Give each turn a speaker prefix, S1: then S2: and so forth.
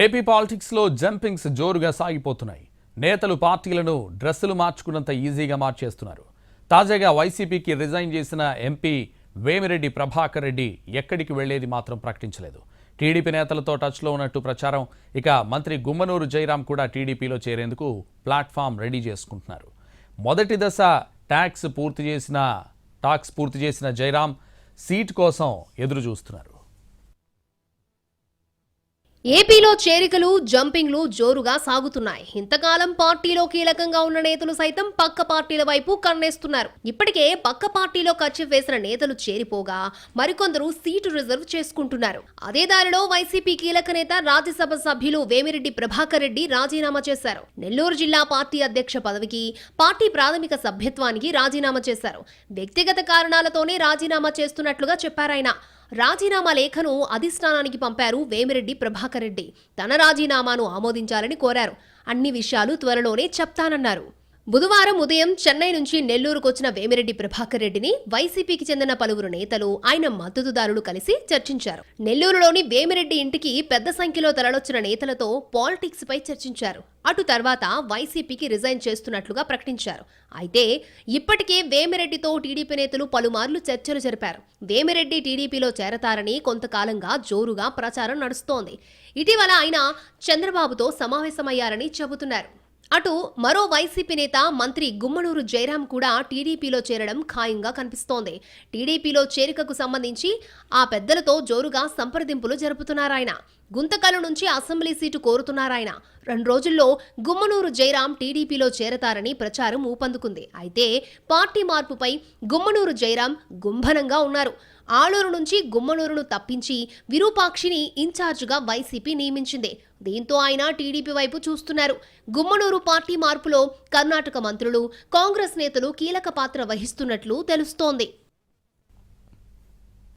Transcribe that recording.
S1: AP పాలిటిక్స్లో jumpings జోరుగా సాగిపోతున్నాయి. నేతలు పార్టీలను డ్రెస్సులు మార్చుకున్నంత ఈజీగా మార్చేస్తున్నారు. తాజాగా వైసీపీకి రిజైన్ చేసిన ఎంపీ వేమిరెడ్డి ప్రభాకర్ రెడ్డి ఎక్కడికి వెళ్లేది మాత్రం ప్రకటించలేదు. టీడీపీ నేతలతో టచ్లో ఉన్నట్టు ప్రచారం. ఇక మంత్రి గుమ్మనూరు జయరాం కూడా టీడీపీలో చేరేందుకు ప్లాట్ఫామ్ రెడీ చేసుకుంటున్నారు. మొదటి దశ టాక్స్ పూర్తి చేసిన జయరాం సీట్ కోసం ఎదురు చూస్తున్నారు.
S2: ఏపీలో చేరికలు జంపింగ్లు జోరుగా సాగుతున్నాయి. ఇంతకాలం పార్టీలో కీలకంగా ఉన్న నేతలు సైతం పక్క పార్టీల వైపు కన్నేస్తున్నారు. ఇప్పటికే పక్క పార్టీలో కర్చీఫ్ వేసిన నేతలు చేరిపోగా మరికొందరు సీటు రిజర్వ్ చేసుకుంటున్నారు. అదే దారిలో వైసీపీ కీలక నేత రాజ్యసభ సభ్యులు వేమిరెడ్డి ప్రభాకర్ రెడ్డి రాజీనామా చేశారు. నెల్లూరు జిల్లా పార్టీ అధ్యక్ష పదవికి, పార్టీ ప్రాథమిక సభ్యత్వానికి రాజీనామా చేశారు. వ్యక్తిగత కారణాలతోనే రాజీనామా చేస్తున్నట్లుగా చెప్పారాయన. రాజీనామా లేఖను అధిష్టానానికి పంపారు వేమిరెడ్డి ప్రభాకర్ రెడ్డి. తన రాజీనామాను ఆమోదించాలని కోరారు. అన్ని విషయాలు త్వరలోనే చెప్తానన్నారు. బుధవారం ఉదయం చెన్నై నుంచి నెల్లూరుకొచ్చిన వేమిరెడ్డి ప్రభాకర్ రెడ్డిని వైసీపీకి చెందిన పలువురు నేతలు, ఆయన మద్దతుదారులు కలిసి చర్చించారు. నెల్లూరులోని వేమిరెడ్డి ఇంటికి పెద్ద సంఖ్యలో తరలొచ్చిన నేతలతో పాలిటిక్స్ పై చర్చించారు. అటు తర్వాత వైసీపీకి రిజైన్ చేస్తున్నట్లుగా ప్రకటించారు. అయితే ఇప్పటికే వేమిరెడ్డితో టీడీపీ నేతలు పలుమార్లు చర్చలు జరిపారు. వేమిరెడ్డి టీడీపీలో చేరతారని కొంతకాలంగా జోరుగా ప్రచారం నడుస్తోంది. ఇటీవల ఆయన చంద్రబాబుతో సమావేశమయ్యారని చెబుతున్నారు. అటు మరో వైసీపీ నేత మంత్రి గుమ్మనూరు జయరాం కూడా టీడీపీలో చేరడం ఖాయంగా కనిపిస్తోంది. టీడీపీలో చేరికకు సంబంధించి ఆ పెద్దలతో జోరుగా సంప్రదింపులు జరుపుతున్నారాయన. గుంతకల్ నుంచి అసెంబ్లీ సీటు కోరుతున్నారాయన. 2 రోజుల్లో గుమ్మనూరు జయరాం టీడీపీలో చేరతారని ప్రచారం ఊపందుకుంది. అయితే పార్టీ మార్పుపై గుమ్మనూరు జయరాం గుంభనంగా ఉన్నారు. ఆలూరు నుంచి గుమ్మనూరును తప్పించి విరూపాక్షిని ఇన్ఛార్జిగా వైసీపీ నియమించింది. దీంతో ఆయన టీడీపీ వైపు చూస్తున్నారు. గుమ్మనూరు పార్టీ మార్పులో కర్ణాటక మంత్రులు, కాంగ్రెస్ నేతలు కీలక పాత్ర వహిస్తున్నట్లు తెలుస్తోంది.